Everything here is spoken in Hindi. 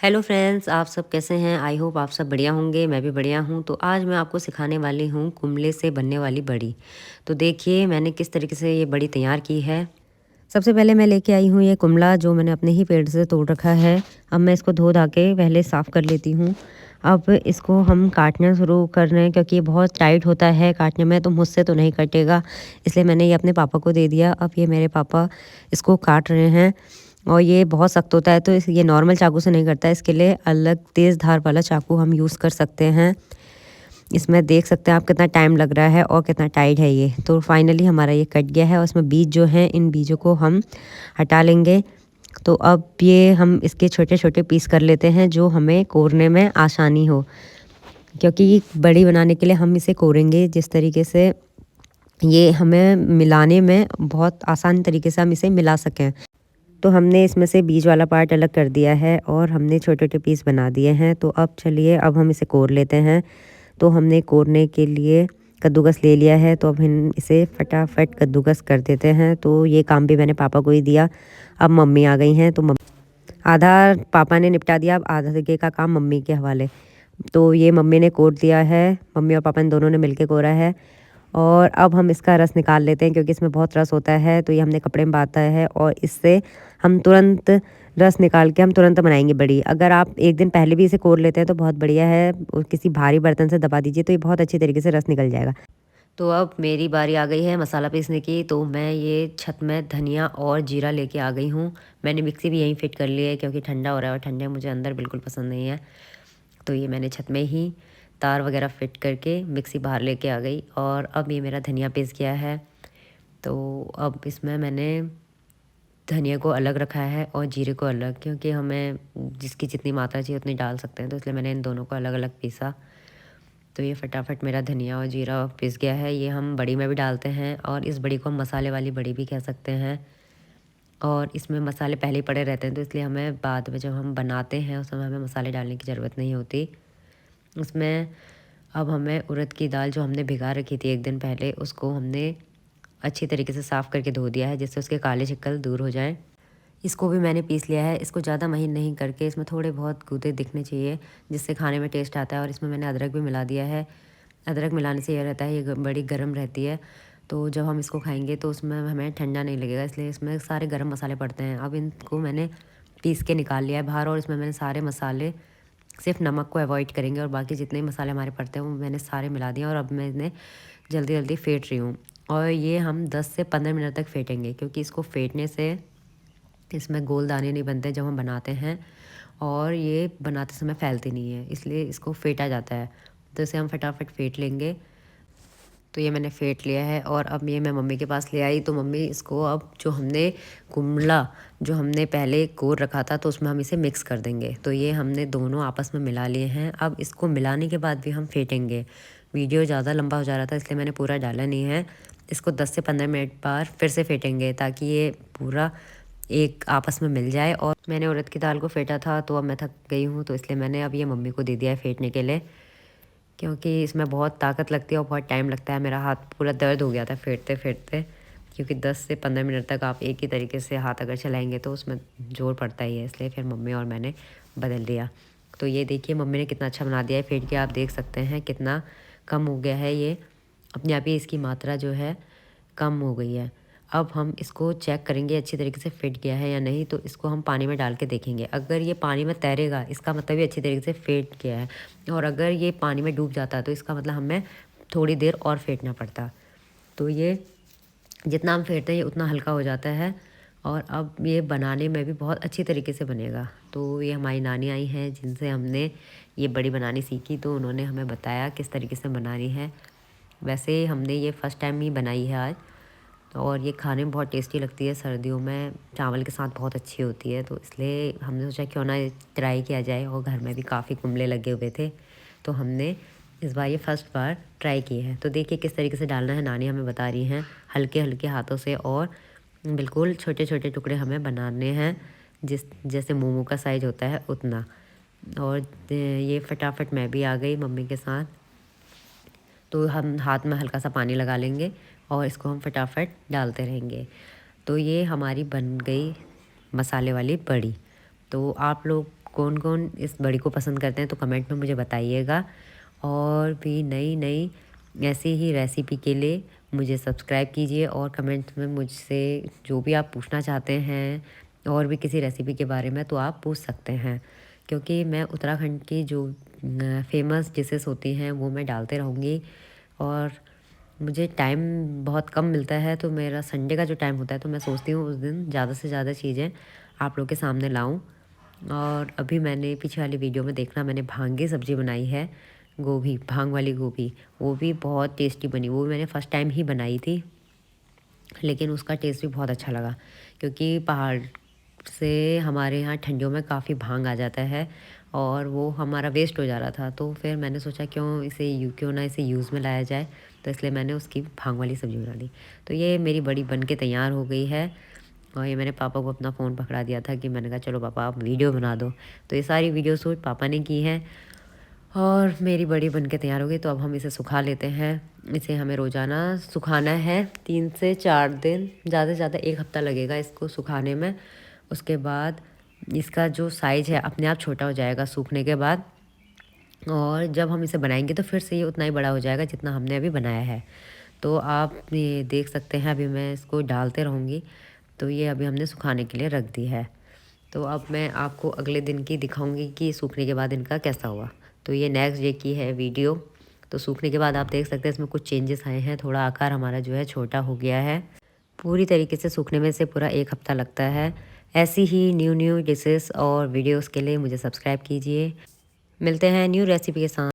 हेलो फ्रेंड्स, आप सब कैसे हैं? आई होप आप सब बढ़िया होंगे। मैं भी बढ़िया हूँ। तो आज मैं आपको सिखाने वाली हूँ कुमले से बनने वाली बड़ी। तो देखिए मैंने किस तरीके से ये बड़ी तैयार की है। सबसे पहले मैं लेके आई हूँ ये कुमला जो मैंने अपने ही पेड़ से तोड़ रखा है। अब मैं इसको धो धा के पहले साफ़ कर लेती हूँ। अब इसको हम काटना शुरू कर रहे हैं क्योंकि ये बहुत टाइट होता है काटने में, तो मुझसे तो नहीं कटेगा। इसलिए मैंने ये अपने पापा को दे दिया। अब ये मेरे पापा इसको काट रहे हैं और ये बहुत सख्त होता है, तो ये नॉर्मल चाकू से नहीं करता है। इसके लिए अलग तेज़ धार वाला चाकू हम यूज़ कर सकते हैं। इसमें देख सकते हैं आप कितना टाइम लग रहा है और कितना टाइट है ये। तो फाइनली हमारा ये कट गया है और इसमें बीज जो हैं, इन बीजों को हम हटा लेंगे। तो अब ये हम इसके छोटे-छोटे पीस कर लेते हैं जो हमें कोरने में आसानी हो। क्योंकि बड़ी बनाने के लिए हम इसे कोरेंगे जिस तरीके से ये हमें मिलाने में बहुत आसान तरीके से हम इसे मिला सकें। तो हमने इसमें से बीज वाला पार्ट अलग कर दिया है और हमने छोटे-छोटे पीस बना दिए हैं। तो अब चलिए अब हम इसे कोर लेते हैं। तो हमने कोरने के लिए कद्दूकस ले लिया है, तो अब हम इसे फटाफट कद्दूकस कर देते हैं। तो ये काम भी मैंने पापा को ही दिया। अब मम्मी आ गई हैं, तो आधा पापा ने निपटा दिया, अब आधे का काम मम्मी के हवाले। तो ये मम्मी ने कोर दिया है, मम्मी और पापा ने दोनों ने मिलके कोरा है। और अब हम इसका रस निकाल लेते हैं क्योंकि इसमें बहुत रस होता है। तो ये हमने कपड़े में बाँधा है और इससे हम तुरंत रस निकाल के हम तुरंत बनाएंगे बड़ी। अगर आप एक दिन पहले भी इसे कोर लेते हैं तो बहुत बढ़िया है, और किसी भारी बर्तन से दबा दीजिए तो ये बहुत अच्छी तरीके से रस निकल जाएगा। तो अब मेरी बारी आ गई है मसाला पीसने की। तो मैं ये छत में धनिया और जीरा लेके आ गई हूँ। मैंने मिक्सी भी यहीं फिट कर ली है क्योंकि ठंडा हो रहा है और ठंडे मुझे अंदर बिल्कुल पसंद नहीं है। तो ये मैंने छत में ही तार वगैरह फिट करके मिक्सी बाहर लेके आ गई और अब ये मेरा धनिया पीस गया है। तो अब इसमें मैंने धनिया को अलग रखा है और जीरे को अलग, क्योंकि हमें जिसकी जितनी मात्रा चाहिए उतनी डाल सकते हैं, तो इसलिए मैंने इन दोनों को अलग अलग पीसा। तो ये फटाफट मेरा धनिया और जीरा पिस गया है। ये हम बड़ी में भी डालते हैं और इस बड़ी को हम मसाले वाली बड़ी भी कह सकते हैं। और इसमें मसाले पहले ही पड़े रहते हैं, तो इसलिए हमें बाद में जब हम बनाते हैं उस समय हमें मसाले डालने की ज़रूरत नहीं होती। उसमें अब हमें उड़द की दाल जो हमने भिगा रखी थी एक दिन पहले, उसको हमने अच्छी तरीके से साफ़ करके धो दिया है जिससे उसके काले छिक्कल दूर हो जाएं। इसको भी मैंने पीस लिया है। इसको ज़्यादा महीन नहीं करके, इसमें थोड़े बहुत गूदे दिखने चाहिए जिससे खाने में टेस्ट आता है। और इसमें मैंने अदरक भी मिला दिया है। अदरक मिलाने से यह रहता है ये बड़ी गर्म रहती है, तो जब हम इसको खाएंगे तो उसमें हमें ठंडा नहीं लगेगा, इसलिए इसमें सारे गर्म मसाले पड़ते हैं। अब इनको मैंने पीस के निकाल लिया है बाहर और इसमें मैंने सारे मसाले, सिर्फ नमक को अवॉइड करेंगे और बाकी जितने मसाले हमारे पड़ते हैं वो मैंने सारे मिला दिए। और अब मैं इन्हें जल्दी जल्दी फेंट रही हूँ और ये हम 10 से 15 मिनट तक फेंटेंगे, क्योंकि इसको फेंटने से इसमें गोल दाने नहीं बनते जब हम बनाते हैं, और ये बनाते समय फैलती नहीं है, इसलिए इसको फेंटा जाता है। तो इसे हम फटाफट फेंट लेंगे। तो ये मैंने फेंट लिया है और अब ये मैं मम्मी के पास ले आई। तो मम्मी इसको अब जो हमने कुमला जो हमने पहले कोर रखा था तो उसमें हम इसे मिक्स कर देंगे। तो ये हमने दोनों आपस में मिला लिए हैं। अब इसको मिलाने के बाद भी हम फेंटेंगे। वीडियो ज़्यादा लंबा हो जा रहा था इसलिए मैंने पूरा डाला नहीं है। इसको 10 से 15 मिनट बाद फिर से फेंटेंगे ताकि ये पूरा एक आपस में मिल जाए। और मैंने उड़द की दाल को फेंटा था तो अब मैं थक गई हूँ, तो इसलिए मैंने अब ये मम्मी को दे दिया है फेंटने के लिए, क्योंकि इसमें बहुत ताकत लगती है और बहुत टाइम लगता है। मेरा हाथ पूरा दर्द हो गया था फेंटते फेंटते, क्योंकि 10 से 15 मिनट तक आप एक ही तरीके से हाथ अगर चलाएंगे तो उसमें जोर पड़ता ही है, इसलिए फिर मम्मी और मैंने बदल दिया। तो ये देखिए मम्मी ने कितना अच्छा बना दिया है फेंट के, आप देख सकते हैं कितना कम हो गया है ये, अपने आप ही इसकी मात्रा जो है कम हो गई है। अब हम इसको चेक करेंगे अच्छी तरीके से फिट गया है या नहीं, तो इसको हम पानी में डाल के देखेंगे। अगर ये पानी में तैरेगा इसका मतलब ये अच्छी तरीके से फेंट गया है, और अगर ये पानी में डूब जाता है तो इसका मतलब हमें थोड़ी देर और फेंटना पड़ता। तो ये जितना हम फेंटते हैं ये उतना हल्का हो जाता है, और अब ये बनाने में भी बहुत अच्छी तरीके से बनेगा। तो ये हमारी नानी आई हैं जिनसे हमने ये बड़ी बनानी सीखी, तो उन्होंने हमें बताया किस तरीके से बनानी है। वैसे हमने ये फ़र्स्ट टाइम ही बनाई है आज, और ये खाने में बहुत टेस्टी लगती है। सर्दियों में चावल के साथ बहुत अच्छी होती है, तो इसलिए हमने सोचा क्यों ना ट्राई किया जाए। और घर में भी काफ़ी कुमले लगे हुए थे, तो हमने इस बार ये फर्स्ट बार ट्राई की है। तो देखिए किस तरीके से डालना है, नानी हमें बता रही हैं हल्के हल्के हाथों से, और बिल्कुल छोटे छोटे टुकड़े हमें बनाने हैं जैसे मोमो का साइज़ होता है उतना। और ये फटाफट मैं भी आ गई मम्मी के साथ। तो हम हाथ में हल्का सा पानी लगा लेंगे और इसको हम फटाफट डालते रहेंगे। तो ये हमारी बन गई मसाले वाली बड़ी। तो आप लोग कौन कौन इस बड़ी को पसंद करते हैं तो कमेंट में मुझे बताइएगा। और भी नई नई ऐसी ही रेसिपी के लिए मुझे सब्सक्राइब कीजिए और कमेंट्स में मुझसे जो भी आप पूछना चाहते हैं और भी किसी रेसिपी के बारे में तो आप पूछ सकते हैं, क्योंकि मैं उत्तराखंड की जो फेमस डिशेस होती हैं वो मैं डालते रहूँगी। और मुझे टाइम बहुत कम मिलता है, तो मेरा संडे का जो टाइम होता है तो मैं सोचती हूँ उस दिन ज़्यादा से ज़्यादा चीज़ें आप लोग के सामने लाऊं। और अभी मैंने पीछे वाली वीडियो में देखना, मैंने भांग की सब्ज़ी बनाई है, गोभी, भांग वाली गोभी, वो भी बहुत टेस्टी बनी। वो भी मैंने फ़र्स्ट टाइम ही बनाई थी, लेकिन उसका टेस्ट भी बहुत अच्छा लगा, क्योंकि पहाड़ से हमारे यहाँ ठंडियों में काफ़ी भांग आ जाता है और वो हमारा वेस्ट हो जा रहा था। तो फिर मैंने सोचा क्यों ना इसे यूज़ में लाया जाए, तो इसलिए मैंने उसकी भांग वाली सब्ज़ी बना ली। तो ये मेरी बड़ी बन के तैयार हो गई है। और ये मैंने पापा को अपना फ़ोन पकड़ा दिया था कि मैंने कहा चलो पापा आप वीडियो बना दो। तो ये सारी वीडियो शूट पापा ने की है और मेरी बड़ी बन के तैयार हो गई। तो अब हम इसे सुखा लेते हैं। इसे हमें रोज़ाना सुखाना है 3 से 4 दिन, ज़्यादा से ज़्यादा 1 हफ़्ता लगेगा इसको सुखाने में। उसके बाद इसका जो साइज़ है अपने आप छोटा हो जाएगा सूखने के बाद, और जब हम इसे बनाएंगे तो फिर से ये उतना ही बड़ा हो जाएगा जितना हमने अभी बनाया है। तो आप ये देख सकते हैं, अभी मैं इसको डालते रहूँगी। तो ये अभी हमने सुखाने के लिए रख दी है। तो अब मैं आपको अगले दिन की दिखाऊंगी कि सूखने के बाद इनका कैसा हुआ। तो ये नेक्स्ट डे की है वीडियो। तो सूखने के बाद आप देख सकते हैं इसमें कुछ चेंजेस आए हैं, थोड़ा आकार हमारा जो है छोटा हो गया है। पूरी तरीके से सूखने में से पूरा 1 हफ़्ता लगता है। ऐसी ही न्यू न्यू डिशेस और वीडियोस के लिए मुझे सब्सक्राइब कीजिए। मिलते हैं न्यू रेसिपी के साथ।